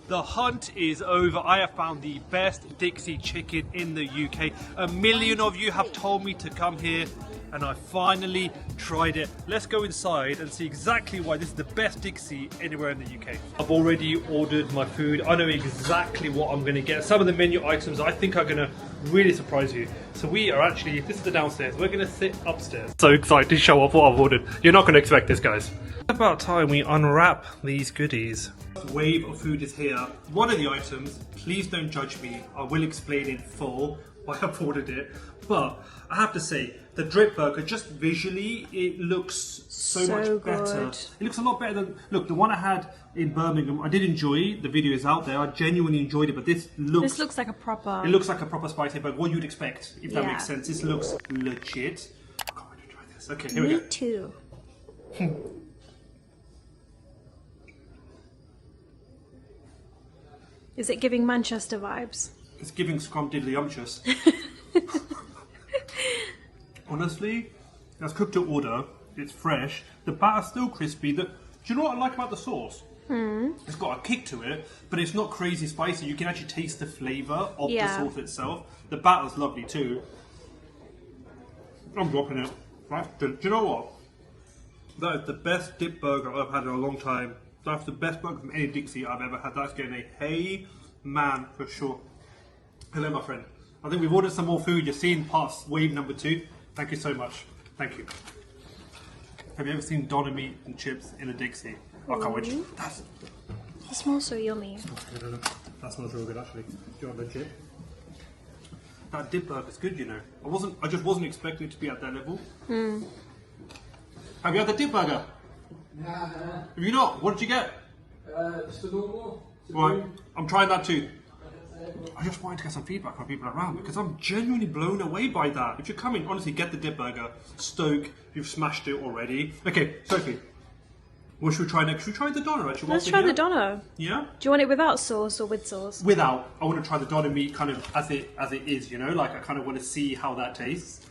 The hunt is over. I have found the best Dixy chicken in the UK. A million of you have told me to come here and I finally tried it. Let's go inside and see exactly why this is the best Dixy anywhere in the UK. I've already ordered my food. I know exactly what I'm going to get. Some of the menu items I think are going to really surprise you. So we are actually, this is the downstairs, we're going to sit upstairs. So excited to show off what I've ordered. You're not going to expect this, guys. It's about time we unwrap these goodies. Wave of food is here. One of the items, please don't judge me, I will explain in full why I've ordered it, but I have to say the drip burger, just visually it looks so much better. It looks a lot better than, look, the one I had in Birmingham, I did enjoy. The video is out there, I genuinely enjoyed it, but this looks like a proper, it looks like a proper spicy burger, what you'd expect, if that makes sense. This looks legit. I can't wait to try this. Okay, here we go. Me too. Is it giving Manchester vibes? It's giving scrumdiddlyumptious. Honestly, it's cooked to order. It's fresh. The batter's still crispy. Do you know what I like about the sauce? It's got a kick to it, but it's not crazy spicy. You can actually taste the flavour of the sauce itself. The batter's lovely too. I'm dropping it. Do you know what? That is the best dip burger I've had in a long time. That's the best burger from any Dixy I've ever had. That's getting a HEYMAN for sure. Hello, my friend. I think we've ordered some more food. You're seeing past wave number 2. Thank you so much. Thank you. Have you ever seen doner meat and chips in a Dixy? I can't wait. It smells so yummy. That smells real good, actually. Do you want legit? That dip burger's good, you know. I just wasn't expecting it to be at that level. Have you had the dip burger? Nah. Have you not? What did you get? Just a normal. Right, I'm trying that too. I just wanted to get some feedback from people around because I'm genuinely blown away by that. If you're coming, honestly, get the dip burger. Stoke, you've smashed it already. Okay, Sophie, what should we try next? Should we try the doner actually? Let's try the doner. Yeah? Do you want it without sauce or with sauce? Without. I want to try the doner meat kind of as it is, you know? Like I kind of want to see how that tastes.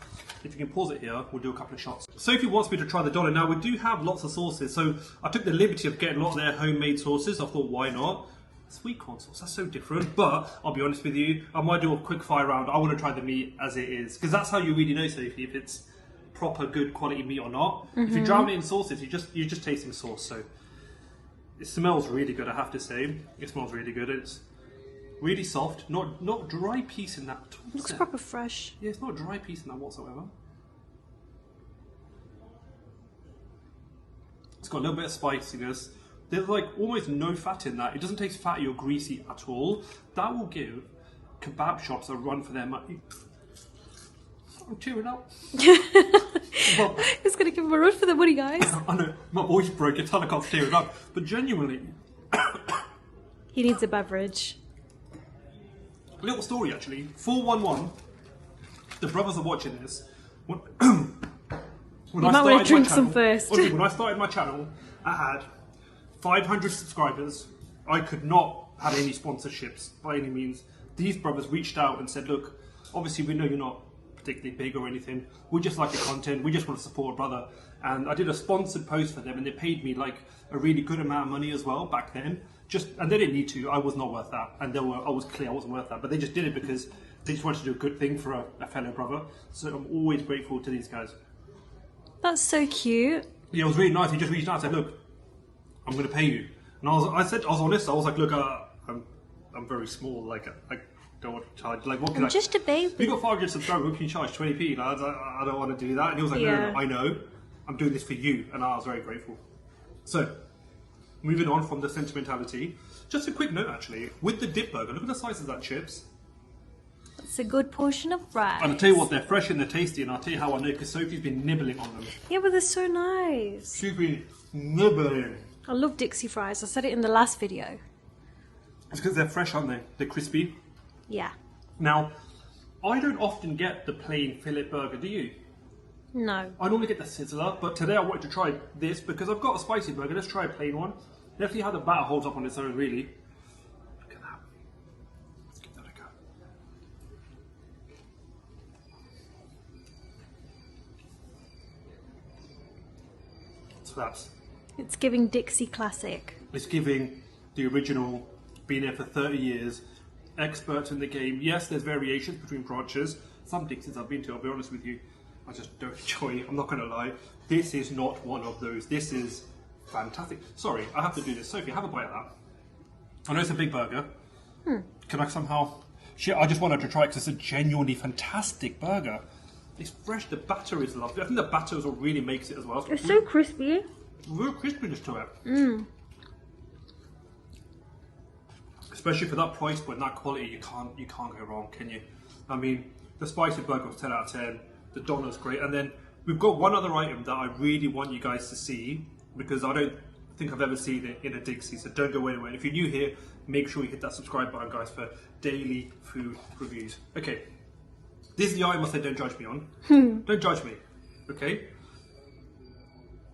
If you can pause it here, we'll do a couple of shots. Sophie wants me to try the doner. Now, we do have lots of sauces, so I took the liberty of getting lots of their homemade sauces. I thought, why not? Sweet corn sauce, that's so different. But I'll be honest with you, I might do a quick fire round. I want to try the meat as it is, because that's how you really know, Sophie, if it's proper good quality meat or not. If you drown it in sauces, you're just tasting sauce. So it smells really good, I have to say. It smells really good. It's really soft, not dry piece in that at all. Looks proper fresh. Yeah, it's not a dry piece in that whatsoever. It's got a little bit of spiciness. There's like almost no fat in that. It doesn't taste fatty or greasy at all. That will give kebab shops a run for their money. I'm cheering up. It's going to give him a run for the money, guys. I know, my voice broke. It's I can't cheer it up. But genuinely... He needs a beverage. Little story actually. 411, the brothers are watching this. When You might want to drink some first. Honestly, when I started my channel, I had 500 subscribers. I could not have any sponsorships by any means. These brothers reached out and said, look, obviously we know you're not particularly big or anything. We just like your content. We just want to support a brother. And I did a sponsored post for them and they paid me like a really good amount of money as well back then. And they didn't need to. I was not worth that. And I was clear I wasn't worth that. But they just did it because they just wanted to do a good thing for a fellow brother. So I'm always grateful to these guys. That's so cute. Yeah, it was really nice. He just reached out and said, look, I'm going to pay you. And I was honest. I was like, look, I'm very small. Like, I don't want to charge. Like, what can I'm just a baby. You got 500 subscribers. What can you charge? 20p, lads. I don't want to do that. And he was like, no, I know. I'm doing this for you. And I was very grateful. So, moving on from the sentimentality. Just a quick note, actually. With the dip burger, look at the size of that chips. It's a good portion of rice. And I'll tell you what, they're fresh and they're tasty. And I'll tell you how I know, because Sophie's been nibbling on them. Yeah, but they're so nice. She's been nibbling. I love Dixy fries. I said it in the last video. It's because they're fresh, aren't they? They're crispy. Yeah. Now, I don't often get the plain fillet burger, do you? No. I normally get the sizzler, but today I wanted to try this because I've got a spicy burger. Let's try a plain one. Let's see how the batter holds up on its own, really. Look at that. Let's give that a go. Slaps. It's giving Dixy classic. It's giving the original been here for 30 years, experts in the game. Yes, there's variations between branches. Some Dixys I've been to, I'll be honest with you, I just don't enjoy it, I'm not going to lie. This is not one of those. This is fantastic. Sorry, I have to do this. Sophie, have a bite of that. I know it's a big burger. Can I somehow... Shit, I just wanted to try it because it's a genuinely fantastic burger. It's fresh, the batter is lovely. I think the batter is what really makes it as well. It's so crispy. Real crispiness to it. Especially for that price point, that quality, you can't go wrong, can you? I mean, the spicy burger was 10 out of 10. The donut's great, and then we've got one other item that I really want you guys to see because I don't think I've ever seen it in a Dixy. So don't go anywhere. If you're new here, make sure you hit that subscribe button, guys, for daily food reviews. Okay, this is the item I said don't judge me on. Don't judge me, okay?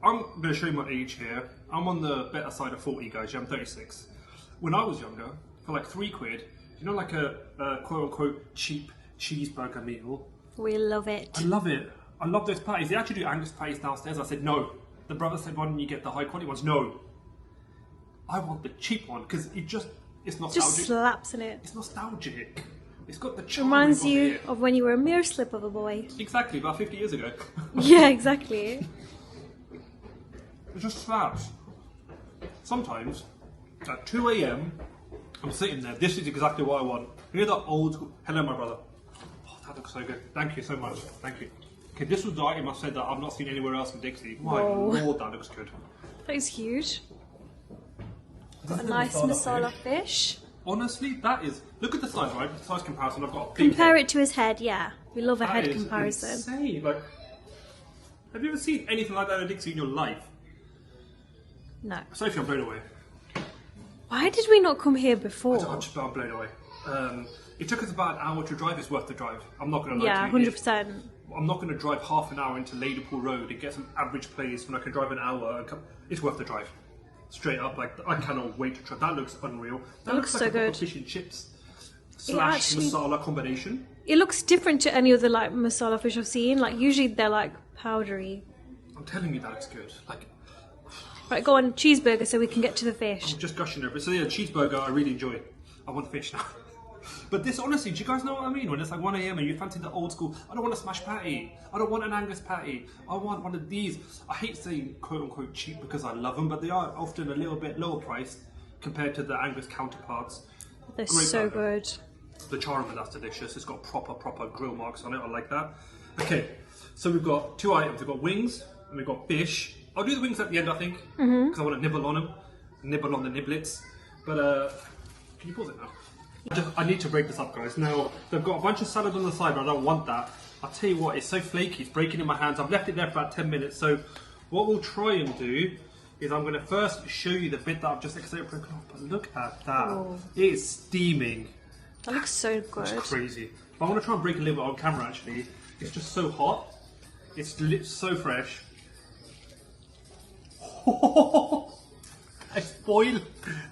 I'm going to show you my age here. I'm on the better side of 40, guys. Yeah, I'm 36. When I was younger, for like £3, you know, like a quote-unquote cheap cheeseburger meal. We love it. I love it. I love those patties. They actually do Angus patties downstairs. I said no. The brother said, why don't you get the high quality ones? No. I want the cheap one because it's nostalgic. Just slaps in it. It's nostalgic. It's got the charm. Reminds you of when you were a mere slip of a boy. Exactly, about 50 years ago. Yeah, exactly. It just slaps. Sometimes, at 2 AM, I'm sitting there. This is exactly what I want. You know that old school... Hello, my brother. Oh, that looks so good. Thank you so much. Thank you. Okay, this was the item I said that I've not seen anywhere else in Dixy. My lord, that looks good. That is huge. Got a nice masala fish. Honestly, that is... Look at the size, right? The size comparison. I've got a big Compare head. it to his head, yeah. We love a head That is comparison. insane. Like, have you ever seen anything like that in Dixy in your life? No. Sophie, I'm blown away. Why did we not come here before? I'm blown away. It took us about an hour to drive. It's worth the drive. I'm not going to lie Yeah, to you. 100%. I'm not going to drive half an hour into Ladypool Road and get some average plays when I can drive an hour. And come. It's worth the drive. Straight up, like I cannot wait to try. That looks unreal. That looks so like a proper good. fish and chips / actually- masala combination. It looks different to any other like masala fish I've seen. Like usually they're like powdery. I'm telling you, that looks good. Like, Right, go on, cheeseburger so we can get to the fish. I'm just gushing over it. So yeah, cheeseburger I really enjoy. I want fish now. But this, honestly, do you guys know what I mean? When it's like 1 AM and you fancy the old school, I don't want a smash patty. I don't want an Angus patty. I want one of these. I hate saying quote unquote cheap because I love them, but they are often a little bit lower priced compared to the Angus counterparts. They're Great so burger. good. The charmin, that's delicious. It's got proper grill marks on it. I like that. Okay, so we've got 2 items. We've got wings and we've got fish. I'll do the wings at the end, I think, because I want to nibble on them, nibble on the niblets. But can you pause it now? I need to break this up, guys. Now they've got a bunch of salad on the side, but I don't want that. I'll tell you what, it's so flaky. It's breaking in my hands. I've left it there for about 10 minutes. So what we'll try and do is I'm going to first show you the bit that I've just accidentally broken off. But look at that. Oh. It's steaming. That looks so good. It's crazy. But I want to try and break a little bit on camera actually. It's just so hot. It's so fresh. It's boiling.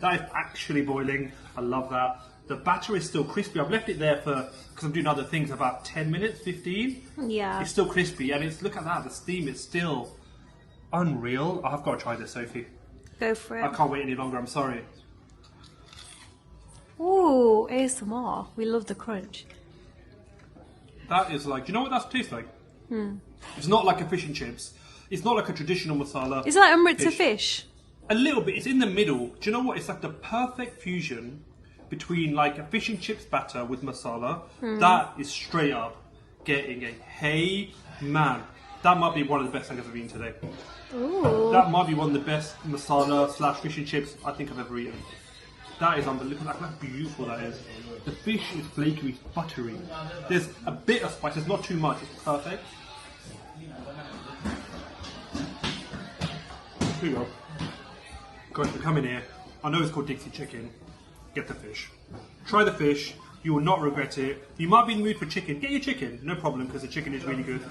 That is actually boiling. I love that. The batter is still crispy. I've left it there for, because I'm doing other things, about 10 minutes, 15. Yeah. It's still crispy and it's, look at that, the steam is still unreal. I've got to try this, Sophie. Go for I it. can't wait any longer, I'm sorry. Ooh, ASMR. We love the crunch. That is like, do you know what that tastes like? It's not like a fish and chips. It's not like a traditional masala. Is it like Amritsar fish? A little bit. It's in the middle. Do you know what? It's like the perfect fusion between like a fish and chips batter with masala. That is straight up getting a hey man. That might be one of the best things I've ever eaten today. Ooh. That might be one of the best masala / fish and chips I think I've ever eaten. That is unbelievable. Look at how beautiful that is. The fish is flaky, it's buttery. There's a bit of spice. It's not too much. It's perfect. Here you go. Guys, if you come in here, I know it's called Dixy chicken. Get the fish. Try the fish. You will not regret it. You might be in the mood for chicken. Get your chicken. No problem, because the chicken is really good.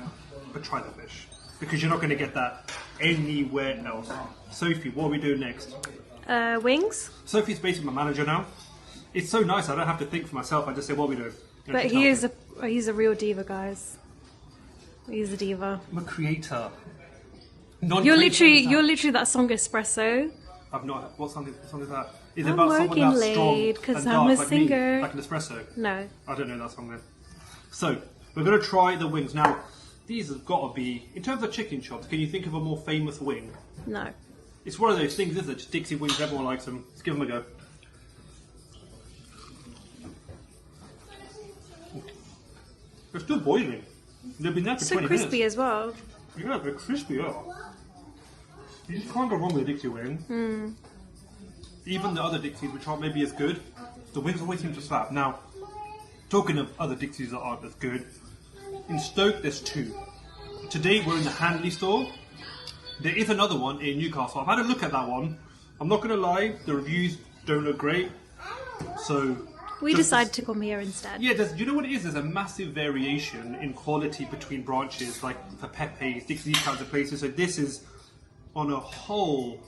But try the fish. Because you're not going to get that anywhere else. Sophie, what are we doing next? Wings? Sophie's basically my manager now. It's so nice. I don't have to think for myself. I just say, what are we doing? You know, But she tells me. he's a real diva, guys. He's a diva. I'm a creator. You're literally that song Espresso. I've not. What song is that? Is it I'm about someone working that's strong late 'cause and I'm dark a like singer. me, like an espresso? No. I don't know that song then. So, we're going to try the wings. Now, these have got to be, in terms of chicken chops, can you think of a more famous wing? No. It's one of those things, isn't it? Just Dixy wings, everyone likes them. Let's give them a go. They're still boiling. They've been there for So 20 crispy minutes. as well. Yeah, they're crispy, yeah. You just can't go wrong with a Dixie wing. Even the other Dixies, which aren't maybe as good, the wings always seem to slap. Now, talking of other Dixies that aren't as good, in Stoke there's two. Today we're in the Hanley store. There is another one in Newcastle. I've had a look at that one. I'm not going to lie, the reviews don't look great. So We just- decided to come here instead. Yeah, you know what it is? There's a massive variation in quality between branches, like for Pepe's, Dixie, these kinds of places. So this is on a whole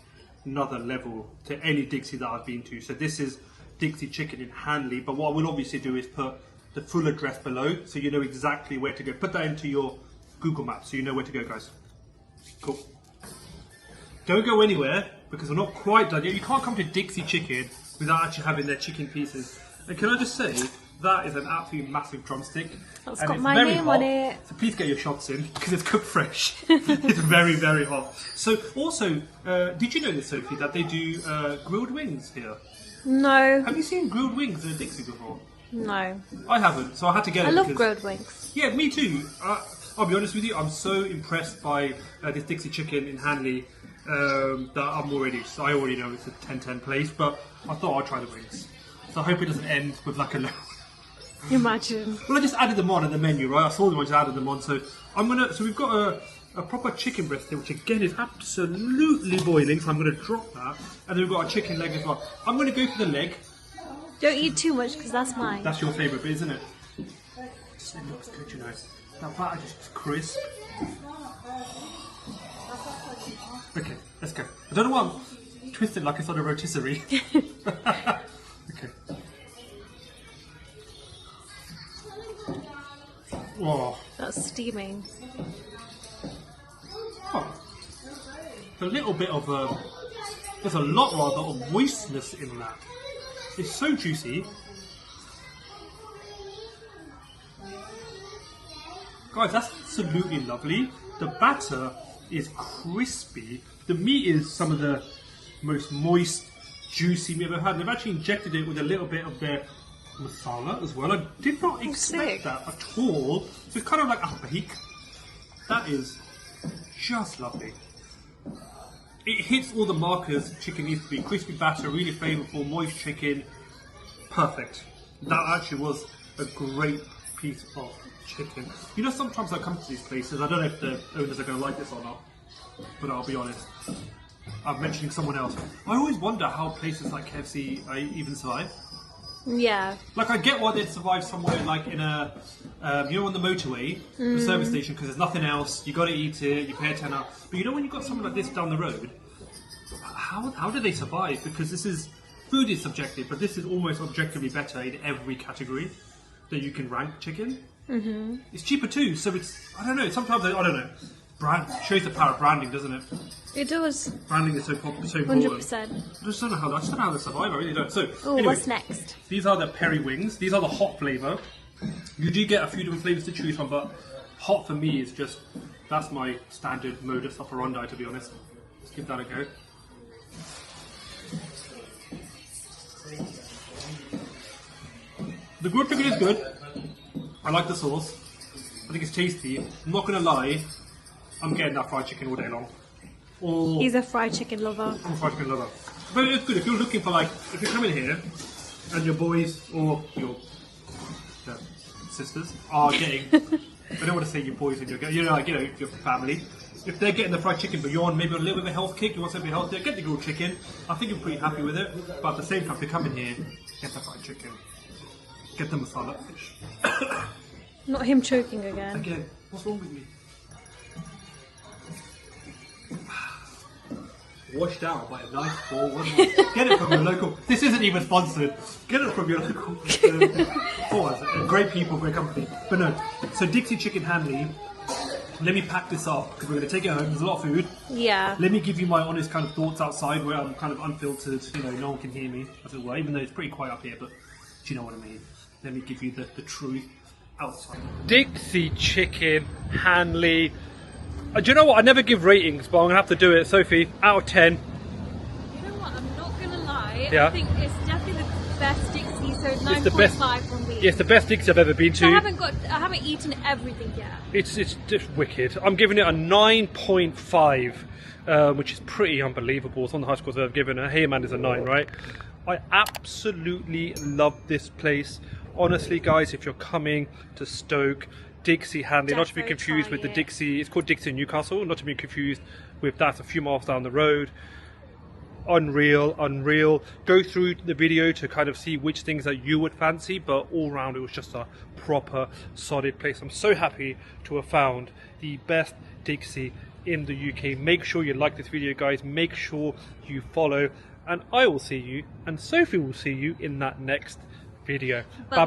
another level to any Dixie that I've been to. So this is Dixie Chicken in Hanley. But what I will obviously do is put the full address below, so you know exactly where to go. Put that into your Google Maps, so you know where to go, guys. Cool. Don't go anywhere, because we're not quite done yet. You can't come to Dixie Chicken without actually having their chicken pieces. And can I just say, that is an absolutely massive drumstick. That's and got it's my very name hot, on it. So please get your shots in, because it's cooked fresh. It's very, very hot. So also, did you know this, Sophie, that they do grilled wings here? No. Have you seen grilled wings in a Dixie before? No. I haven't, so I had to get it. I love because- grilled wings. Yeah, me too. I'll be honest with you, I'm so impressed by this Dixie Chicken in Hanley that I already know it's a 10-10 place, but I thought I'd try the wings. So I hope it doesn't end with like a low. Imagine. Well, I just added them on in the menu, right? I saw them, I just added them on. So so we've got a proper chicken breast here, which again is absolutely boiling. So I'm gonna drop that, and then we've got a chicken leg as well. I'm gonna go for the leg. Don't eat too much because that's mine. That's your favourite bit, isn't it? It looks good, you know. That batter just crisp. Okay, let's go. I don't know why I'm twisted like it's on a rotisserie. Okay. Oh, That's steaming. a little bit of there's a lot rather of moistness in that. It's so juicy. Guys, that's absolutely lovely. The batter is crispy. The meat is some of the most moist, juicy meat I've ever had. They've actually injected it with a little bit of their masala as well. I did not expect sick. that at all. So it's kind of like a bake. That is just lovely. It hits all the markers chicken needs to be. Crispy batter, really flavourful, moist chicken. Perfect. That actually was a great piece of chicken. You know, sometimes I come to these places, I don't know if the owners are going to like this or not, but I'll be honest. I'm mentioning someone else. I always wonder how places like KFC even survive. Yeah. Like, I get why they'd survive somewhere like in a, on the motorway, the service station, because there's nothing else, you got to eat it, you pay a tenner. But you know, when you've got something like this down the road, how do they survive? Because food is subjective, but this is almost objectively better in every category that you can rank chicken. Mm-hmm. It's cheaper too, so I don't know, sometimes, I don't know. Brand shows the power of branding, doesn't it? It does. Branding is so important. 100%. I just don't know how they survive, I really don't. So, Oh, anyway, what's next? these are the peri wings. These are the hot flavour. You do get a few different flavours to choose from, but hot for me is that's my standard modus operandi, to be honest. Let's give that a go. The grilled chicken is good. I like the sauce. I think it's tasty. I'm not going to lie, I'm getting that fried chicken all day long. Or He's a fried chicken lover. I'm a fried chicken lover. But it's good if you're looking for if you're coming here and your boys or your sisters are getting, I don't want to say your boys and your family. If they're getting the fried chicken, but you're on maybe a little bit of a health kick, you want something healthier, get the grilled chicken. I think you're pretty happy with it. But at the same time, if you're coming here, get the fried chicken. Get the masala fish. Not him choking again. Again, what's wrong with me? Washed out by a nice ball. Get it from your local. This isn't even sponsored. Get it from your local. Great people, great company. But no. So Dixie Chicken Hanley. let me pack this up because we're going to take it home. There's a lot of food. Yeah. Let me give you my honest kind of thoughts outside where I'm kind of unfiltered, you know, no one can hear me, as it were, even though it's pretty quiet up here, but do you know what I mean? Let me give you the truth outside. Dixy chicken, Hanley. Do you know what? I never give ratings, but I'm going to have to do it. Sophie, out of 10. You know what? I'm not going to lie. Yeah. I think it's definitely the best Dixy, so It's the best. 9.5 from me. Yeah, it's the best Dixy I've ever been to. I haven't eaten everything yet. It's just wicked. I'm giving it a 9.5, which is pretty unbelievable. It's on the high scores I've given. A HEYMAN is a 9, right? I absolutely love this place. Honestly, guys, if you're coming to Stoke, Dixy, Hanley, not to be confused with the Dixy. It's called Dixy in Newcastle. Not to be confused with that. A few miles down the road. Unreal. Go through the video to kind of see which things that you would fancy, but all round it was just a proper solid place. I'm so happy to have found the best Dixy in the UK. Make sure you like this video, guys. Make sure you follow, and I will see you and Sophie will see you in that next video. Bye.